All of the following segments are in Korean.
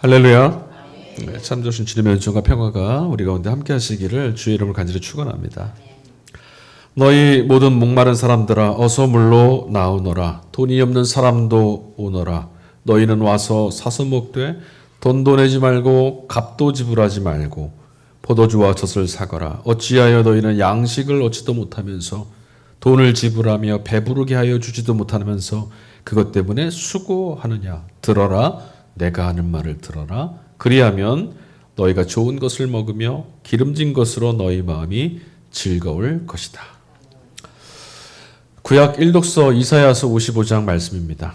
할렐루야. 참 좋으신 주님의 은총과 평화가 우리 가운데 함께 하시기를 주의 이름을 간절히 축원합니다. 너희 모든 목마른 사람들아 어서 물로 나오너라. 돈이 없는 사람도 오너라. 너희는 와서 사서 먹되 돈도 내지 말고 값도 지불하지 말고 포도주와 젖을 사거라. 어찌하여 너희는 양식을 얻지도 못하면서 돈을 지불하며 배부르게 하여 주지도 못하면서 그것 때문에 수고하느냐. 들어라. 내가 하는 말을 들어라. 그리하면 너희가 좋은 것을 먹으며 기름진 것으로 너희 마음이 즐거울 것이다. 구약 일독서 이사야서 55장 말씀입니다.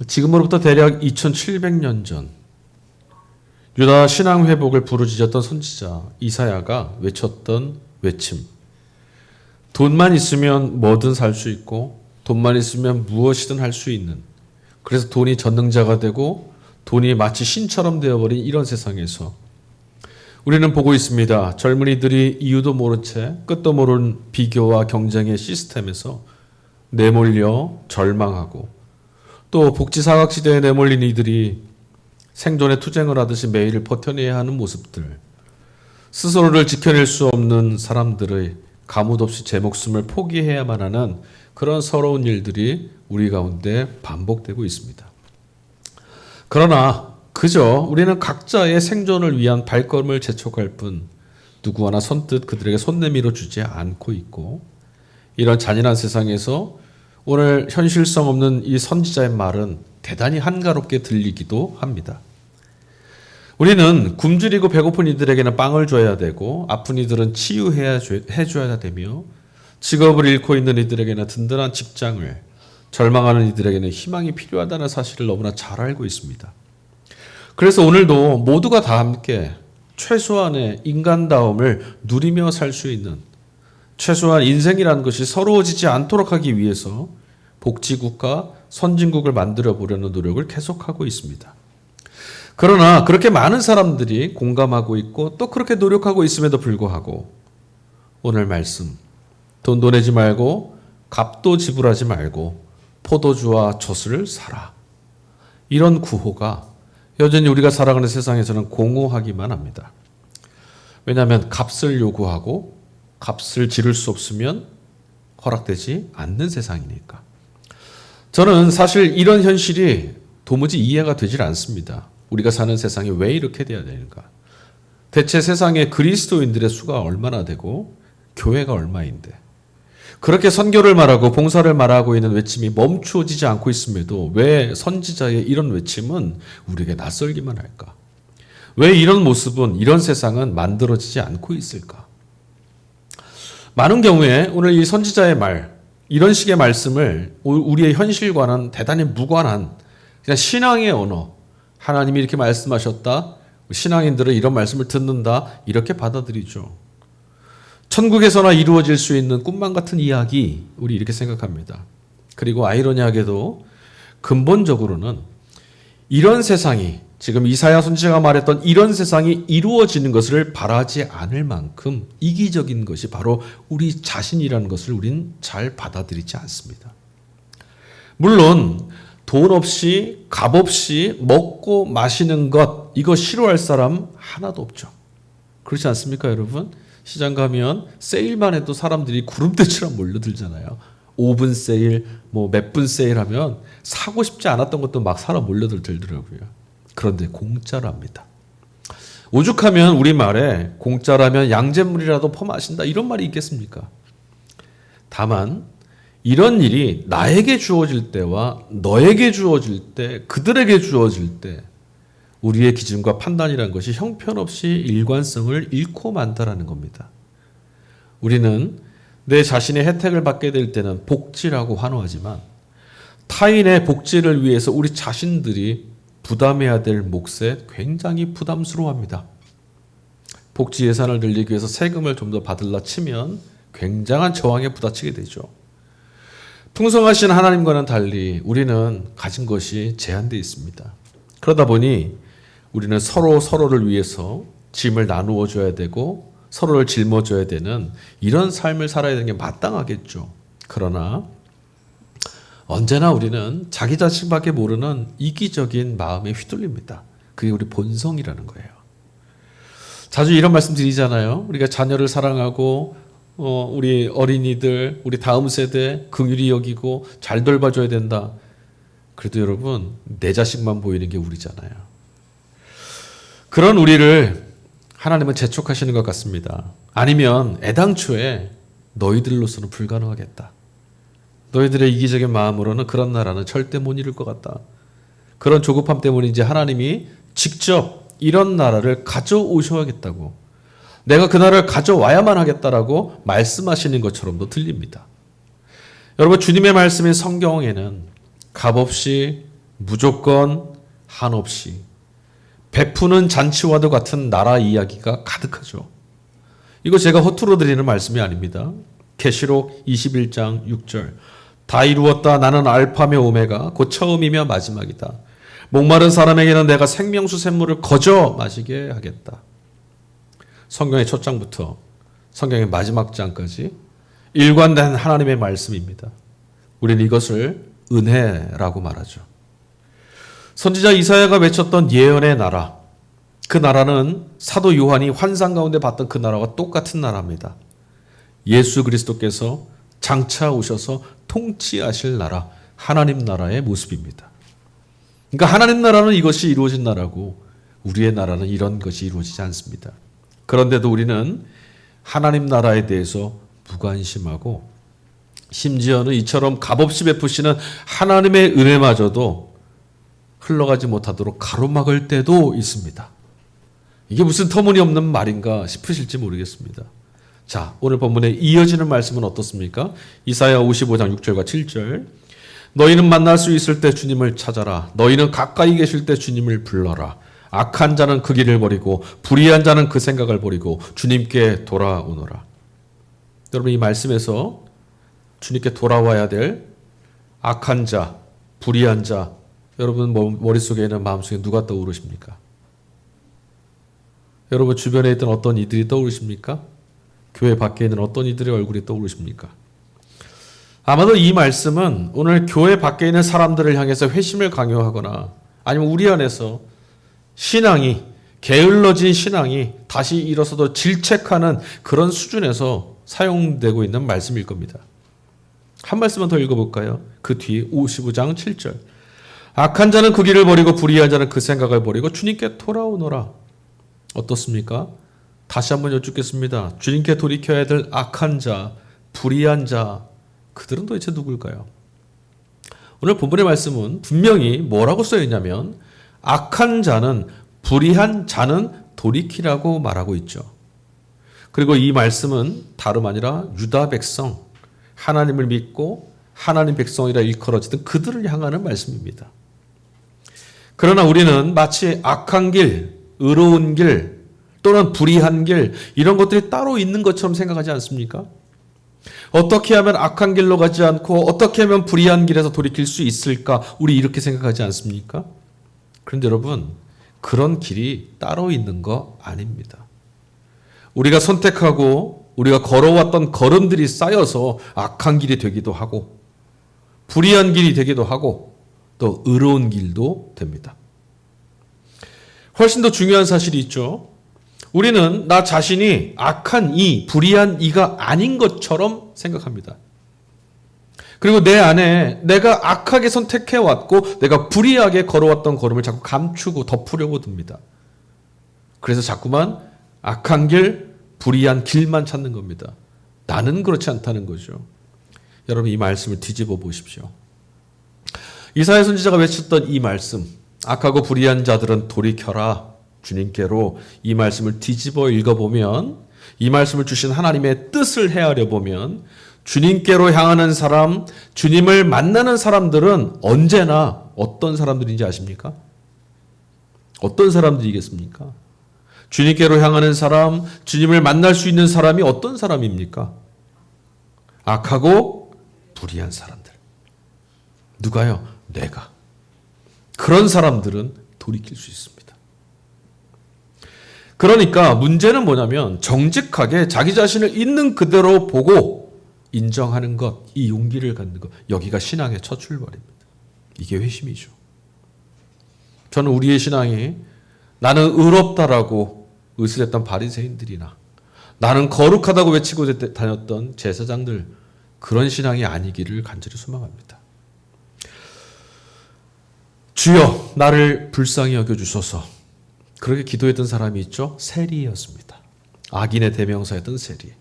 지금으로부터 대략 2700년 전 유다 신앙 회복을 부르짖었던 선지자 이사야가 외쳤던 외침. 돈만 있으면 뭐든 살 수 있고 돈만 있으면 무엇이든 할 수 있는, 그래서 돈이 전능자가 되고 돈이 마치 신처럼 되어버린 이런 세상에서 우리는 보고 있습니다. 젊은이들이 이유도 모른 채 끝도 모르는 비교와 경쟁의 시스템에서 내몰려 절망하고, 또 복지사각지대에 내몰린 이들이 생존의 투쟁을 하듯이 매일을 버텨내야 하는 모습들, 스스로를 지켜낼 수 없는 사람들의 가뭇 없이 제 목숨을 포기해야만 하는 그런 서러운 일들이 우리 가운데 반복되고 있습니다. 그러나 그저 우리는 각자의 생존을 위한 발걸음을 재촉할 뿐 누구 하나 선뜻 그들에게 손 내밀어 주지 않고 있고, 이런 잔인한 세상에서 오늘 현실성 없는 이 선지자의 말은 대단히 한가롭게 들리기도 합니다. 우리는 굶주리고 배고픈 이들에게는 빵을 줘야 되고 아픈 이들은 치유해줘야 되며 직업을 잃고 있는 이들에게는 든든한 직장을, 절망하는 이들에게는 희망이 필요하다는 사실을 너무나 잘 알고 있습니다. 그래서 오늘도 모두가 다 함께 최소한의 인간다움을 누리며 살 수 있는, 최소한 인생이라는 것이 서러워지지 않도록 하기 위해서 복지국가, 선진국을 만들어 보려는 노력을 계속하고 있습니다. 그러나 그렇게 많은 사람들이 공감하고 있고 또 그렇게 노력하고 있음에도 불구하고 오늘 말씀, 돈도 내지 말고 값도 지불하지 말고 포도주와 젖을 사라, 이런 구호가 여전히 우리가 살아가는 세상에서는 공허하기만 합니다. 왜냐하면 값을 요구하고 값을 지를 수 없으면 허락되지 않는 세상이니까. 저는 사실 이런 현실이 도무지 이해가 되질 않습니다. 우리가 사는 세상이 왜 이렇게 돼야 되는가? 대체 세상에 그리스도인들의 수가 얼마나 되고 교회가 얼마인데 그렇게 선교를 말하고 봉사를 말하고 있는 외침이 멈추어지지 않고 있음에도 왜 선지자의 이런 외침은 우리에게 낯설기만 할까? 왜 이런 모습은, 이런 세상은 만들어지지 않고 있을까? 많은 경우에 오늘 이 선지자의 말, 이런 식의 말씀을 우리의 현실과는 대단히 무관한 그냥 신앙의 언어, 하나님이 이렇게 말씀하셨다, 신앙인들은 이런 말씀을 듣는다, 이렇게 받아들이죠. 천국에서나 이루어질 수 있는 꿈만 같은 이야기, 우리 이렇게 생각합니다. 그리고 아이러니하게도 근본적으로는 이런 세상이, 지금 이사야 선지자가 말했던 이런 세상이 이루어지는 것을 바라지 않을 만큼 이기적인 것이 바로 우리 자신이라는 것을 우린 잘 받아들이지 않습니다. 물론 돈 없이 값 없이 먹고 마시는 것, 이거 싫어할 사람 하나도 없죠. 그렇지 않습니까, 여러분? 시장 가면 세일만 해도 사람들이 구름대처럼 몰려들잖아요. 5분 세일, 뭐 몇 분 세일하면 사고 싶지 않았던 것도 막 사러 몰려들더라고요. 그런데 공짜랍니다. 오죽하면 우리말에 공짜라면 양잿물이라도 퍼마신다, 이런 말이 있겠습니까? 다만 이런 일이 나에게 주어질 때와 너에게 주어질 때, 그들에게 주어질 때 우리의 기준과 판단이라는 것이 형편없이 일관성을 잃고 만다라는 겁니다. 우리는 내 자신의 혜택을 받게 될 때는 복지라고 환호하지만 타인의 복지를 위해서 우리 자신들이 부담해야 될 몫에 굉장히 부담스러워합니다. 복지 예산을 늘리기 위해서 세금을 좀 더 받으려 치면 굉장한 저항에 부딪히게 되죠. 풍성하신 하나님과는 달리 우리는 가진 것이 제한되어 있습니다. 그러다 보니 우리는 서로를 위해서 짐을 나누어 줘야 되고 서로를 짊어져야 되는 이런 삶을 살아야 되는 게 마땅하겠죠. 그러나 언제나 우리는 자기 자신밖에 모르는 이기적인 마음에 휘둘립니다. 그게 우리 본성이라는 거예요. 자주 이런 말씀 드리잖아요. 우리가 자녀를 사랑하고 우리 어린이들, 우리 다음 세대 긍휼히 여기고 잘 돌봐줘야 된다. 그래도 여러분 내 자식만 보이는 게 우리잖아요. 그런 우리를 하나님은 재촉하시는 것 같습니다. 아니면 애당초에 너희들로서는 불가능하겠다. 너희들의 이기적인 마음으로는 그런 나라는 절대 못 이룰 것 같다. 그런 조급함 때문인지 하나님이 직접 이런 나라를 가져오셔야겠다고, 내가 그 나라를 가져와야만 하겠다라고 말씀하시는 것처럼도 들립니다. 여러분, 주님의 말씀인 성경에는 값없이, 무조건, 한없이 베푸는 잔치와도 같은 나라 이야기가 가득하죠. 이거 제가 허투루 드리는 말씀이 아닙니다. 계시록 21장 6절, 다 이루었다. 나는 알파며 오메가 곧 처음이며 마지막이다. 목마른 사람에게는 내가 생명수 샘물을 거저 마시게 하겠다. 성경의 첫 장부터 성경의 마지막 장까지 일관된 하나님의 말씀입니다. 우리는 이것을 은혜라고 말하죠. 선지자 이사야가 외쳤던 예언의 나라, 그 나라는 사도 요한이 환상 가운데 봤던 그 나라와 똑같은 나라입니다. 예수 그리스도께서 장차 오셔서 통치하실 나라, 하나님 나라의 모습입니다. 그러니까 하나님 나라는 이것이 이루어진 나라고 우리의 나라는 이런 것이 이루어지지 않습니다. 그런데도 우리는 하나님 나라에 대해서 무관심하고, 심지어는 이처럼 값없이 베푸시는 하나님의 은혜마저도 흘러가지 못하도록 가로막을 때도 있습니다. 이게 무슨 터무니없는 말인가 싶으실지 모르겠습니다. 자, 오늘 본문에 이어지는 말씀은 어떻습니까? 이사야 55장 6절과 7절. 너희는 만날 수 있을 때 주님을 찾아라. 너희는 가까이 계실 때 주님을 불러라. 악한 자는 그 길을 버리고 불의한 자는 그 생각을 버리고 주님께 돌아오너라. 여러분, 이 말씀에서 주님께 돌아와야 될 악한 자, 불의한 자, 여러분 머릿속에는 마음속에 누가 떠오르십니까? 여러분 주변에 있던 어떤 이들이 떠오르십니까? 교회 밖에 있는 어떤 이들의 얼굴이 떠오르십니까? 아마도 이 말씀은 오늘 교회 밖에 있는 사람들을 향해서 회심을 강요하거나 아니면 우리 안에서 신앙이, 게을러진 신앙이 다시 일어서도 질책하는 그런 수준에서 사용되고 있는 말씀일 겁니다. 한 말씀만 더 읽어볼까요? 그 뒤에 55장 7절. 악한 자는 그 길을 버리고 불의한 자는 그 생각을 버리고 주님께 돌아오너라. 어떻습니까? 다시 한번 여쭙겠습니다. 주님께 돌이켜야 될 악한 자, 불의한 자, 그들은 도대체 누굴까요? 오늘 본문의 말씀은 분명히 뭐라고 써 있냐면 악한 자는, 불의한 자는 돌이키라고 말하고 있죠. 그리고 이 말씀은 다름 아니라 유다 백성, 하나님을 믿고 하나님 백성이라 일컬어지던 그들을 향하는 말씀입니다. 그러나 우리는 마치 악한 길, 의로운 길 또는 불의한 길, 이런 것들이 따로 있는 것처럼 생각하지 않습니까? 어떻게 하면 악한 길로 가지 않고 어떻게 하면 불의한 길에서 돌이킬 수 있을까? 우리 이렇게 생각하지 않습니까? 그런데 여러분, 그런 길이 따로 있는 거 아닙니다. 우리가 선택하고 우리가 걸어왔던 걸음들이 쌓여서 악한 길이 되기도 하고 불의한 길이 되기도 하고 또 의로운 길도 됩니다. 훨씬 더 중요한 사실이 있죠. 우리는 나 자신이 악한 이, 불의한 이가 아닌 것처럼 생각합니다. 그리고 내 안에 내가 악하게 선택해왔고 내가 불의하게 걸어왔던 걸음을 자꾸 감추고 덮으려고 듭니다. 그래서 자꾸만 악한 길, 불의한 길만 찾는 겁니다. 나는 그렇지 않다는 거죠. 여러분, 이 말씀을 뒤집어 보십시오. 이사야 선지자가 외쳤던 이 말씀, 악하고 불의한 자들은 돌이켜라 주님께로, 이 말씀을 뒤집어 읽어보면, 이 말씀을 주신 하나님의 뜻을 헤아려 보면 주님께로 향하는 사람, 주님을 만나는 사람들은 언제나 어떤 사람들인지 아십니까? 어떤 사람들이겠습니까? 주님께로 향하는 사람, 주님을 만날 수 있는 사람이 어떤 사람입니까? 악하고 불의한 사람들. 누가요? 내가. 그런 사람들은 돌이킬 수 있습니다. 그러니까 문제는 뭐냐면 정직하게 자기 자신을 있는 그대로 보고 인정하는 것, 이 용기를 갖는 것, 여기가 신앙의 첫 출발입니다. 이게 회심이죠. 저는 우리의 신앙이 나는 의롭다라고 의술했던 바리새인들이나 나는 거룩하다고 외치고 다녔던 제사장들, 그런 신앙이 아니기를 간절히 소망합니다. 주여 나를 불쌍히 여겨주소서. 그렇게 기도했던 사람이 있죠. 세리였습니다. 악인의 대명사였던 세리.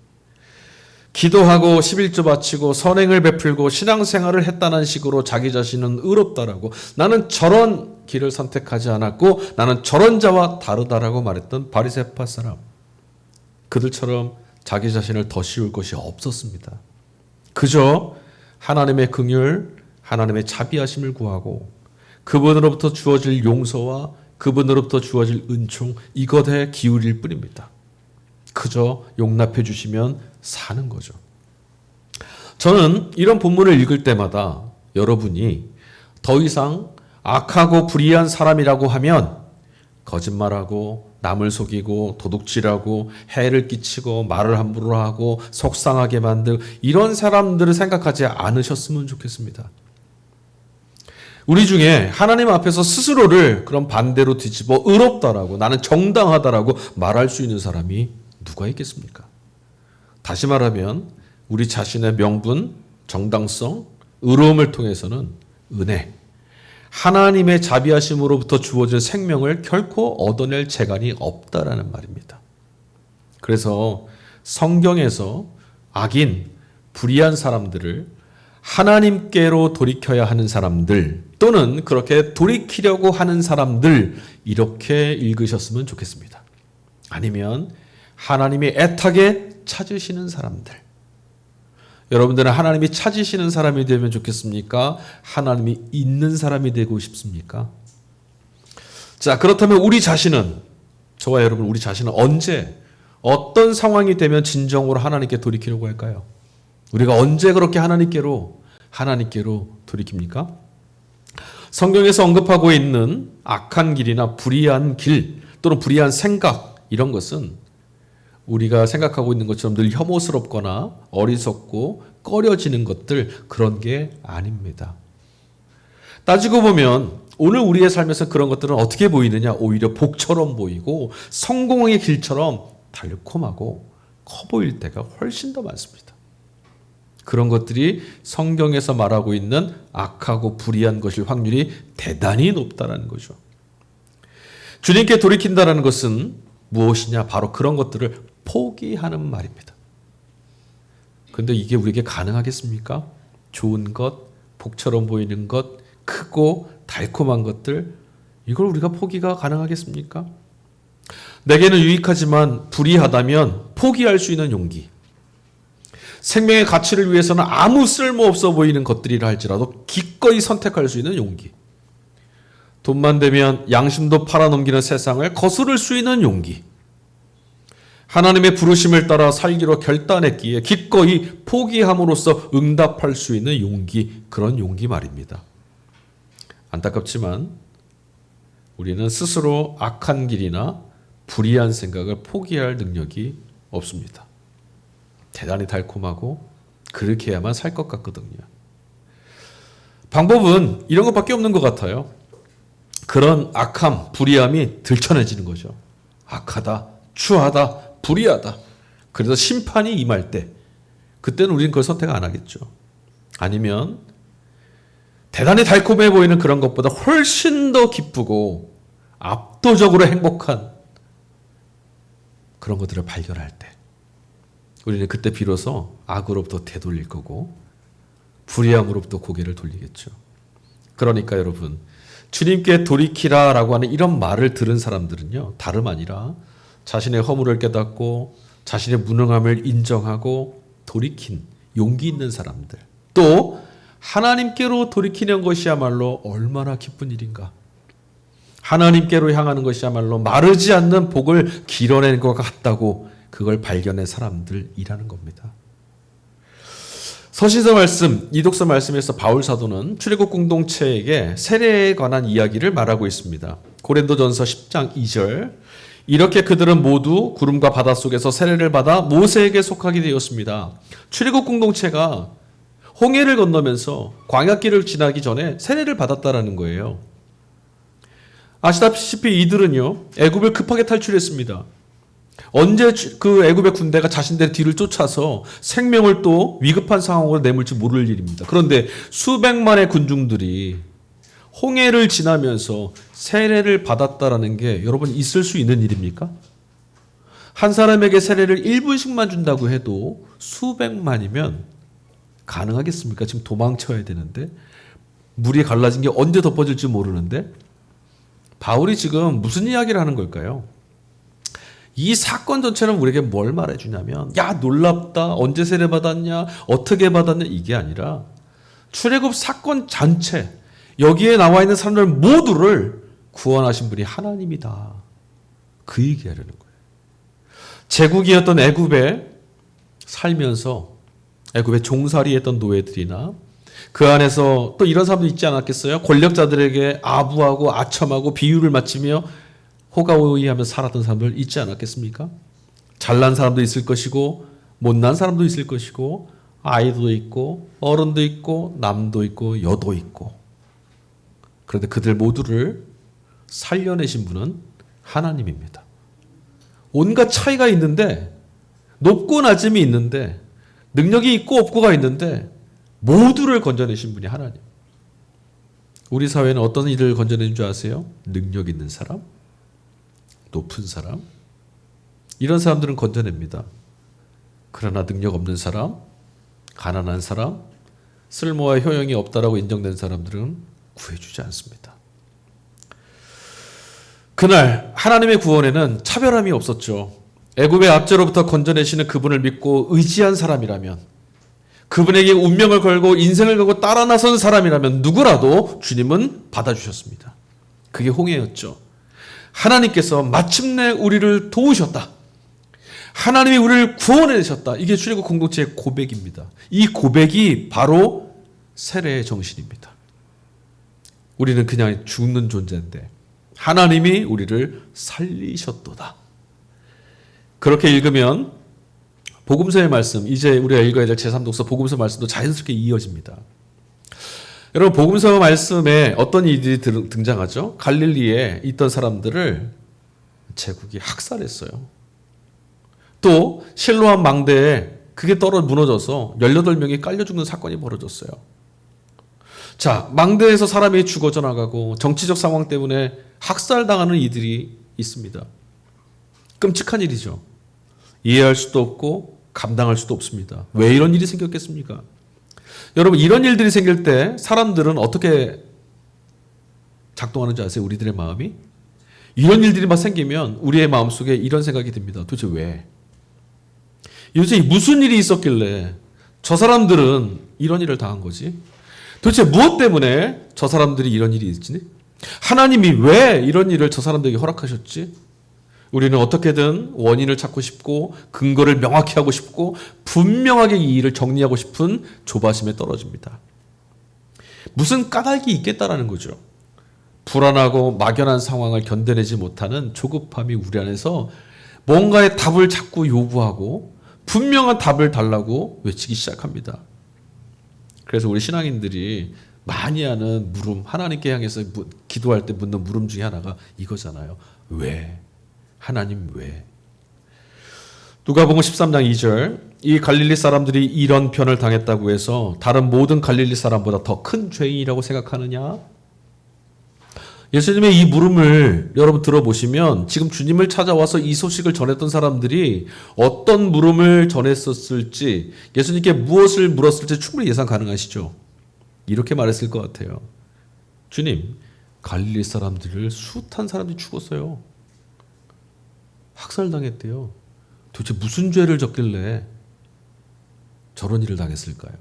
기도하고 11조 바치고 선행을 베풀고 신앙생활을 했다는 식으로 자기 자신은 의롭다라고, 나는 저런 길을 선택하지 않았고 나는 저런 자와 다르다라고 말했던 바리새파 사람, 그들처럼 자기 자신을 더 씌울 것이 없었습니다. 그저 하나님의 긍휼, 하나님의 자비하심을 구하고 그분으로부터 주어질 용서와 그분으로부터 주어질 은총, 이것에 기울일 뿐입니다. 그저 용납해 주시면 사는 거죠. 저는 이런 본문을 읽을 때마다 여러분이 더 이상 악하고 불의한 사람이라고 하면 거짓말하고 남을 속이고 도둑질하고 해를 끼치고 말을 함부로 하고 속상하게 만들고 이런 사람들을 생각하지 않으셨으면 좋겠습니다. 우리 중에 하나님 앞에서 스스로를 그런 반대로 뒤집어 의롭다라고, 나는 정당하다라고 말할 수 있는 사람이 누가 있겠습니까? 다시 말하면 우리 자신의 명분, 정당성, 의로움을 통해서는 은혜, 하나님의 자비하심으로부터 주어진 생명을 결코 얻어낼 재간이 없다라는 말입니다. 그래서 성경에서 악인, 불의한 사람들을 하나님께로 돌이켜야 하는 사람들, 또는 그렇게 돌이키려고 하는 사람들, 이렇게 읽으셨으면 좋겠습니다. 아니면 하나님이 애타게 찾으시는 사람들. 여러분들은 하나님이 찾으시는 사람이 되면 좋겠습니까? 하나님이 있는 사람이 되고 싶습니까? 자, 그렇다면 우리 자신은, 저와 여러분 우리 자신은 언제, 어떤 상황이 되면 진정으로 하나님께 돌이키려고 할까요? 우리가 언제 그렇게 하나님께로 돌이킵니까? 성경에서 언급하고 있는 악한 길이나 불의한 길, 또는 불의한 생각, 이런 것은 우리가 생각하고 있는 것처럼 늘 혐오스럽거나 어리석고 꺼려지는 것들, 그런 게 아닙니다. 따지고 보면 오늘 우리의 삶에서 그런 것들은 어떻게 보이느냐? 오히려 복처럼 보이고 성공의 길처럼 달콤하고 커 보일 때가 훨씬 더 많습니다. 그런 것들이 성경에서 말하고 있는 악하고 불의한 것일 확률이 대단히 높다는 거죠. 주님께 돌이킨다는 것은 무엇이냐? 바로 그런 것들을 포기하는 말입니다. 그런데 이게 우리에게 가능하겠습니까? 좋은 것, 복처럼 보이는 것, 크고 달콤한 것들, 이걸 우리가 포기가 가능하겠습니까? 내게는 유익하지만 불이하다면 포기할 수 있는 용기, 생명의 가치를 위해서는 아무 쓸모없어 보이는 것들이라 할지라도 기꺼이 선택할 수 있는 용기, 돈만 되면 양심도 팔아넘기는 세상을 거스를 수 있는 용기, 하나님의 부르심을 따라 살기로 결단했기에 기꺼이 포기함으로써 응답할 수 있는 용기, 그런 용기 말입니다. 안타깝지만 우리는 스스로 악한 길이나 불의한 생각을 포기할 능력이 없습니다. 대단히 달콤하고 그렇게 해야만 살 것 같거든요. 방법은 이런 것밖에 없는 것 같아요. 그런 악함, 불의함이 들춰내지는 거죠. 악하다, 추하다, 불의하다. 그래서 심판이 임할 때, 그때는 우리는 그걸 선택 안 하겠죠. 아니면 대단히 달콤해 보이는 그런 것보다 훨씬 더 기쁘고 압도적으로 행복한 그런 것들을 발견할 때, 우리는 그때 비로소 악으로부터 되돌릴 거고 불의함으로부터 고개를 돌리겠죠. 그러니까 여러분, 주님께 돌이키라라고 하는 이런 말을 들은 사람들은요, 다름 아니라 자신의 허물을 깨닫고 자신의 무능함을 인정하고 돌이킨 용기 있는 사람들, 또 하나님께로 돌이키는 것이야말로 얼마나 기쁜 일인가. 하나님께로 향하는 것이야말로 마르지 않는 복을 길어내는 것 같다고 그걸 발견한 사람들이라는 겁니다. 서신서 말씀, 이독서 말씀에서 바울 사도는 출애굽 공동체에게 세례에 관한 이야기를 말하고 있습니다. 고린도전서 10장 2절, 이렇게 그들은 모두 구름과 바다 속에서 세례를 받아 모세에게 속하게 되었습니다. 출애굽 공동체가 홍해를 건너면서 광야길을 지나기 전에 세례를 받았다라는 거예요. 아시다시피 이들은요, 애굽을 급하게 탈출했습니다. 언제 그 애굽의 군대가 자신들의 뒤를 쫓아서 생명을 또 위급한 상황으로 내몰지 모를 일입니다. 그런데 수백만의 군중들이 홍해를 지나면서 세례를 받았다라는 게 여러분 있을 수 있는 일입니까? 한 사람에게 세례를 1분씩만 준다고 해도 수백만이면 가능하겠습니까? 지금 도망쳐야 되는데 물이 갈라진 게 언제 덮어질지 모르는데 바울이 지금 무슨 이야기를 하는 걸까요? 이 사건 전체는 우리에게 뭘 말해주냐면 야 놀랍다 언제 세례 받았냐 어떻게 받았냐 이게 아니라 출애굽 사건 전체 여기에 나와 있는 사람들 모두를 구원하신 분이 하나님이다. 그 얘기하려는 거예요. 제국이었던 애굽에 살면서 애굽에 종살이 했던 노예들이나 그 안에서 또 이런 사람도 있지 않았겠어요? 권력자들에게 아부하고 아첨하고 비유를 맞추며 호가호위하며 살았던 사람들 있지 않았겠습니까? 잘난 사람도 있을 것이고 못난 사람도 있을 것이고 아이도 있고 어른도 있고 남도 있고 여도 있고 그런데 그들 모두를 살려내신 분은 하나님입니다. 온갖 차이가 있는데 높고 낮음이 있는데 능력이 있고 없고가 있는데 모두를 건져내신 분이 하나님. 우리 사회는 어떤 일을 건져내는 줄 아세요? 능력 있는 사람, 높은 사람, 이런 사람들은 건져냅니다. 그러나 능력 없는 사람, 가난한 사람, 쓸모와 효용이 없다라고 인정된 사람들은 구해주지 않습니다. 그날 하나님의 구원에는 차별함이 없었죠. 애굽의 압제로부터 건져내시는 그분을 믿고 의지한 사람이라면, 그분에게 운명을 걸고 인생을 걸고 따라 나선 사람이라면 누구라도 주님은 받아주셨습니다. 그게 홍해였죠. 하나님께서 마침내 우리를 도우셨다. 하나님이 우리를 구원해내셨다. 이게 출애굽 공동체의 고백입니다. 이 고백이 바로 세례의 정신입니다. 우리는 그냥 죽는 존재인데 하나님이 우리를 살리셨도다. 그렇게 읽으면 복음서의 말씀, 이제 우리가 읽어야 될 제3독서 복음서 말씀도 자연스럽게 이어집니다. 여러분 복음서 말씀에 어떤 일들이 등장하죠? 갈릴리에 있던 사람들을 제국이 학살했어요. 또 실로암 망대에 그게 무너져서 18명이 깔려 죽는 사건이 벌어졌어요. 자, 망대에서 사람이 죽어져 나가고 정치적 상황 때문에 학살당하는 이들이 있습니다. 끔찍한 일이죠. 이해할 수도 없고 감당할 수도 없습니다. 왜 이런 일이 생겼겠습니까? 여러분 이런 일들이 생길 때 사람들은 어떻게 작동하는지 아세요? 우리들의 마음이? 이런 일들이 막 생기면 우리의 마음속에 이런 생각이 듭니다. 도대체 왜? 도대체 무슨 일이 있었길래 저 사람들은 이런 일을 당한 거지? 도대체 무엇 때문에 저 사람들이 이런 일이 있지? 하나님이 왜 이런 일을 저 사람들에게 허락하셨지? 우리는 어떻게든 원인을 찾고 싶고 근거를 명확히 하고 싶고 분명하게 이 일을 정리하고 싶은 조바심에 떨어집니다. 무슨 까닭이 있겠다라는 거죠. 불안하고 막연한 상황을 견뎌내지 못하는 조급함이 우리 안에서 뭔가의 답을 자꾸 요구하고 분명한 답을 달라고 외치기 시작합니다. 그래서 우리 신앙인들이 많이 하는 물음, 하나님께 향해서 기도할 때 묻는 물음 중에 하나가 이거잖아요. 왜? 하나님 왜? 누가복음 13장 2절 이 갈릴리 사람들이 이런 변을 당했다고 해서 다른 모든 갈릴리 사람보다 더 큰 죄인이라고 생각하느냐? 예수님의 이 물음을 여러분 들어보시면 지금 주님을 찾아와서 이 소식을 전했던 사람들이 어떤 물음을 전했었을지 예수님께 무엇을 물었을지 충분히 예상 가능하시죠? 이렇게 말했을 것 같아요. 주님, 갈릴리 사람들을 숱한 사람들이 죽었어요. 학살당했대요. 도대체 무슨 죄를 졌길래 저런 일을 당했을까요?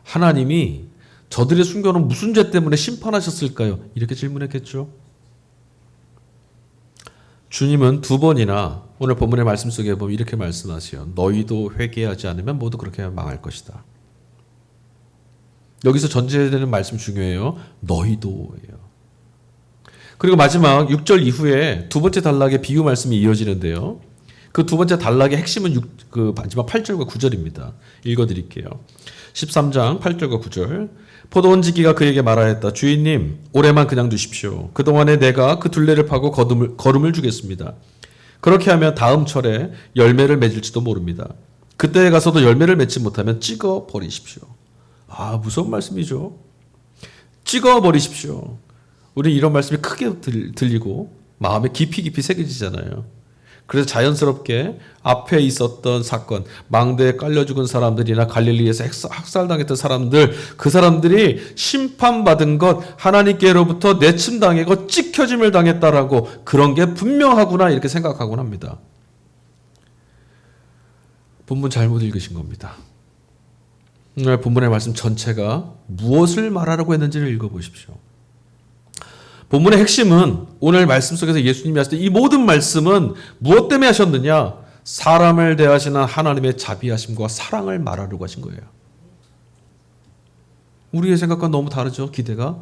하나님이 저들의 순교는 무슨 죄 때문에 심판하셨을까요? 이렇게 질문했겠죠. 주님은 2번이나 오늘 본문의 말씀 속에 보면 이렇게 말씀하세요. 너희도 회개하지 않으면 모두 그렇게 망할 것이다. 여기서 전제되는 말씀 중요해요. 너희도예요. 그리고 마지막 6절 이후에 두 번째 단락의 비유 말씀이 이어지는데요. 그 두 번째 단락의 핵심은 마지막 8절과 9절입니다. 읽어드릴게요. 13장 8절과 9절 포도원지기가 그에게 말하였다. 주인님, 올해만 그냥 두십시오. 그동안에 내가 그 둘레를 파고 거름을 주겠습니다. 그렇게 하면 다음 철에 열매를 맺을지도 모릅니다. 그때에 가서도 열매를 맺지 못하면 찍어 버리십시오. 아, 무서운 말씀이죠. 찍어 버리십시오. 우리 이런 말씀이 크게 들리고 마음에 깊이 새겨지잖아요. 그래서 자연스럽게 앞에 있었던 사건, 망대에 깔려 죽은 사람들이나 갈릴리에서 학살당했던 사람들, 그 사람들이 심판받은 것, 하나님께로부터 내침당하고 찍혀짐을 당했다라고 그런 게 분명하구나 이렇게 생각하곤 합니다. 본문 잘못 읽으신 겁니다. 오늘 본문의 말씀 전체가 무엇을 말하려고 했는지를 읽어보십시오. 본문의 핵심은 오늘 말씀 속에서 예수님이 하실 때 이 모든 말씀은 무엇 때문에 하셨느냐? 사람을 대하시는 하나님의 자비하심과 사랑을 말하려고 하신 거예요. 우리의 생각과 너무 다르죠, 기대가.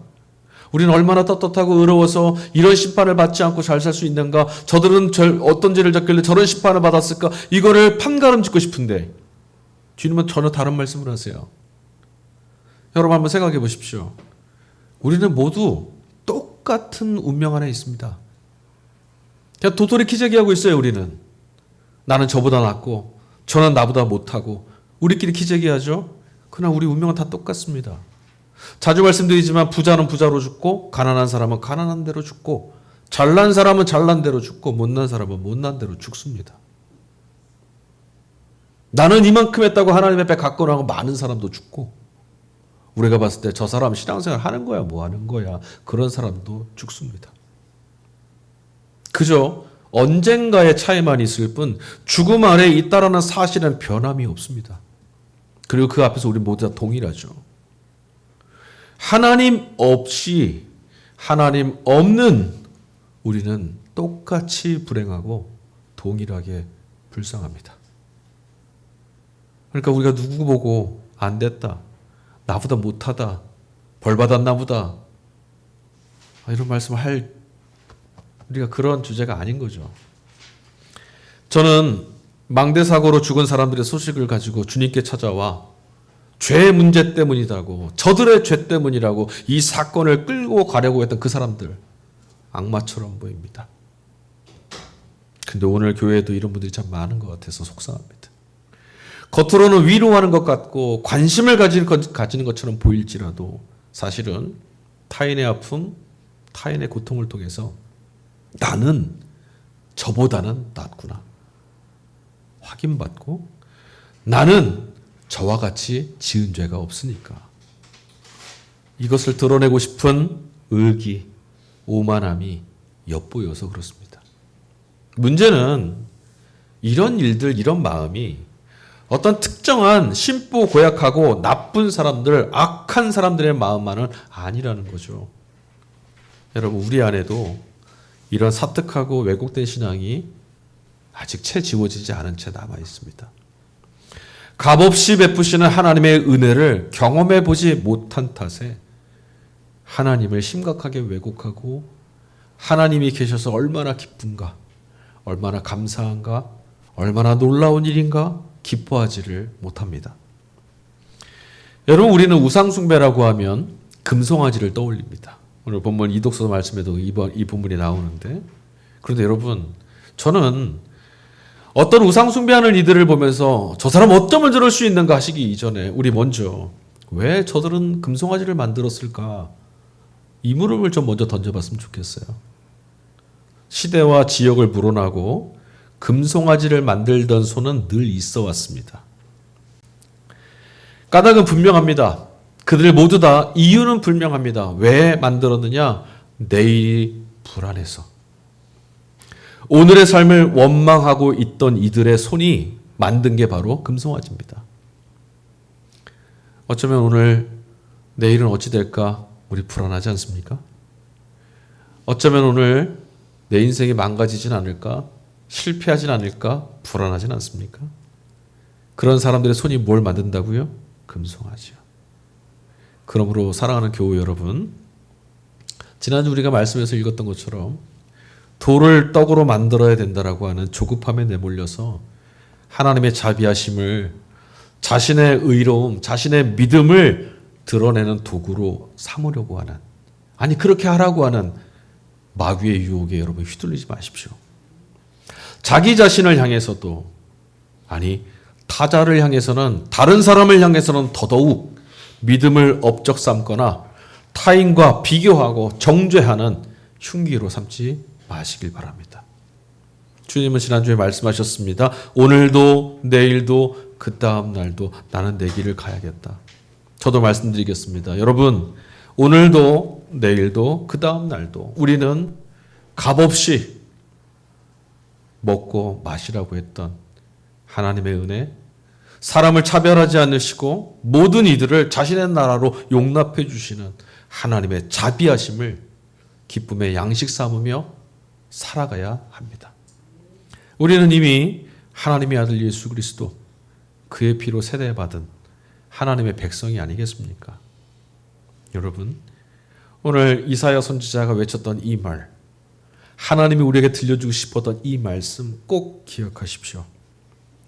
우리는 얼마나 떳떳하고 의로워서 이런 심판을 받지 않고 잘 살 수 있는가? 저들은 어떤 죄를 졌길래 저런 심판을 받았을까? 이거를 판가름 짓고 싶은데 주님은 전혀 다른 말씀을 하세요. 여러분 한번 생각해 보십시오. 우리는 모두 똑같은 운명 안에 있습니다. 그냥 도토리 키재기하고 있어요. 우리는. 나는 저보다 낫고 저는 나보다 못하고 우리끼리 키재기하죠. 그러나 우리 운명은 다 똑같습니다. 자주 말씀드리지만 부자는 부자로 죽고 가난한 사람은 가난한 대로 죽고 잘난 사람은 잘난 대로 죽고 못난 사람은 못난 대로 죽습니다. 나는 이만큼 했다고 하나님 앞에 갖고 나가고 많은 사람도 죽고 우리가 봤을 때 저 사람 신앙생활 하는 거야 뭐 하는 거야 그런 사람도 죽습니다. 그저 언젠가의 차이만 있을 뿐 죽음 아래 있다라는 사실은 변함이 없습니다. 그리고 그 앞에서 우리 모두 다 동일하죠. 하나님 없이 하나님 없는 우리는 똑같이 불행하고 동일하게 불쌍합니다. 그러니까 우리가 누구 보고 안 됐다, 나보다 못하다, 벌 받았나 보다 이런 말씀을 할 우리가 그런 주제가 아닌 거죠. 저는 망대사고로 죽은 사람들의 소식을 가지고 주님께 찾아와 죄 문제 때문이라고, 저들의 죄 때문이라고 이 사건을 끌고 가려고 했던 그 사람들 악마처럼 보입니다. 근데 오늘 교회에도 이런 분들이 참 많은 것 같아서 속상합니다. 겉으로는 위로하는 것 같고 관심을 가지는 것처럼 보일지라도 사실은 타인의 아픔, 타인의 고통을 통해서 나는 저보다는 낫구나 확인받고 나는 저와 같이 지은 죄가 없으니까 이것을 드러내고 싶은 의기, 오만함이 엿보여서 그렇습니다. 문제는 이런 일들, 이런 마음이 어떤 특정한 심보 고약하고 나쁜 사람들, 악한 사람들의 마음만은 아니라는 거죠. 여러분, 우리 안에도 이런 사특하고 왜곡된 신앙이 아직 채 지워지지 않은 채 남아 있습니다. 값없이 베푸시는 하나님의 은혜를 경험해 보지 못한 탓에 하나님을 심각하게 왜곡하고 하나님이 계셔서 얼마나 기쁜가, 얼마나 감사한가, 얼마나 놀라운 일인가 기뻐하지를 못합니다. 여러분, 우리는 우상숭배라고 하면 금송아지를 떠올립니다. 오늘 본문 이독서 말씀에도 이 본문이 나오는데, 그런데 여러분, 저는 어떤 우상숭배하는 이들을 보면서 저 사람 어쩌면 저럴 수 있는가 하시기 이전에 우리 먼저 왜 저들은 금송아지를 만들었을까? 이 물음을 좀 먼저 던져봤으면 좋겠어요. 시대와 지역을 물어나고 금송아지를 만들던 손은 늘 있어 왔습니다. 까닭은 분명합니다. 그들 모두 다 이유는 분명합니다. 왜 만들었느냐? 내일이 불안해서. 오늘의 삶을 원망하고 있던 이들의 손이 만든 게 바로 금송아지입니다. 어쩌면 오늘 내일은 어찌 될까 우리 불안하지 않습니까? 어쩌면 오늘 내 인생이 망가지진 않을까? 실패하진 않을까? 불안하진 않습니까? 그런 사람들의 손이 뭘 만든다고요? 금송아지요. 그러므로 사랑하는 교우 여러분, 지난주 우리가 말씀에서 읽었던 것처럼 돌을 떡으로 만들어야 된다라고 하는 조급함에 내몰려서 하나님의 자비하심을, 자신의 의로움, 자신의 믿음을 드러내는 도구로 삼으려고 하는, 아니 그렇게 하라고 하는 마귀의 유혹에 여러분 휘둘리지 마십시오. 자기 자신을 향해서도, 아니 타자를 향해서는, 다른 사람을 향해서는 더더욱 믿음을 업적 삼거나 타인과 비교하고 정죄하는 흉기로 삼지 마시길 바랍니다. 주님은 지난주에 말씀하셨습니다. 오늘도 내일도 그 다음 날도 나는 내 길을 가야겠다. 저도 말씀드리겠습니다. 여러분, 오늘도 내일도 그 다음 날도 우리는 값없이 먹고 마시라고 했던 하나님의 은혜, 사람을 차별하지 않으시고 모든 이들을 자신의 나라로 용납해 주시는 하나님의 자비하심을 기쁨의 양식 삼으며 살아가야 합니다. 우리는 이미 하나님의 아들 예수 그리스도, 그의 피로 세례받은 하나님의 백성이 아니겠습니까? 여러분, 오늘 이사야 선지자가 외쳤던 이 말, 하나님이 우리에게 들려주고 싶었던 이 말씀 꼭 기억하십시오.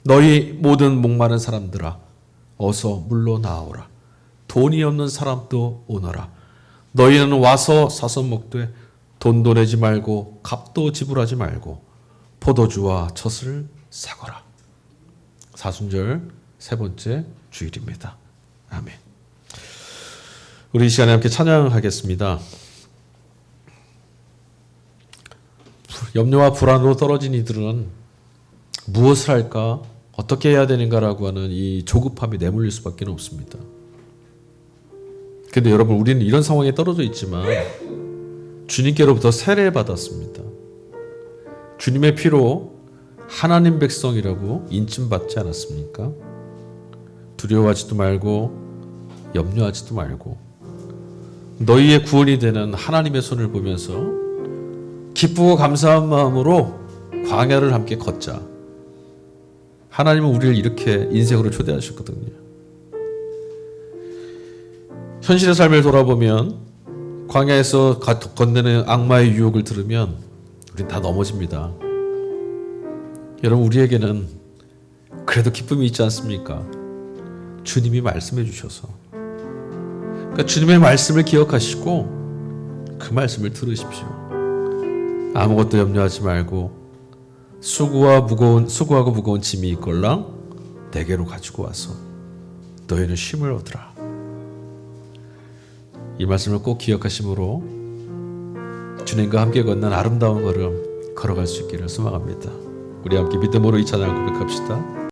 너희 모든 목마른 사람들아, 어서 물러나오라. 돈이 없는 사람도 오너라. 너희는 와서 사서 먹되 돈도 내지 말고 값도 지불하지 말고 포도주와 젖을 사거라. 사순절 세 번째 주일입니다. 아멘. 우리 이 시간에 함께 찬양하겠습니다. 염려와 불안으로 떨어진 이들은 무엇을 할까, 어떻게 해야 되는가라고 하는 이 조급함이 내몰릴 수밖에 없습니다. 그런데 여러분, 우리는 이런 상황에 떨어져 있지만 주님께로부터 세례받았습니다. 주님의 피로 하나님 백성이라고 인침받지 않았습니까? 두려워하지도 말고 염려하지도 말고 너희의 구원이 되는 하나님의 손을 보면서 기쁘고 감사한 마음으로 광야를 함께 걷자. 하나님은 우리를 이렇게 인생으로 초대하셨거든요. 현실의 삶을 돌아보면, 광야에서 건네는 악마의 유혹을 들으면 우린 다 넘어집니다. 여러분, 우리에게는 그래도 기쁨이 있지 않습니까? 주님이 말씀해 주셔서. 그러니까 주님의 말씀을 기억하시고 그 말씀을 들으십시오. 아무것도 염려하지 말고 수고하고 무거운 짐이 있걸랑 내게로 가지고 와서 너희는 쉼을 얻으라. 이 말씀을 꼭 기억하심으로 주님과 함께 걷는 아름다운 걸음 걸어갈 수 있기를 소망합니다. 우리 함께 믿음으로 이 찬양을 고백합시다.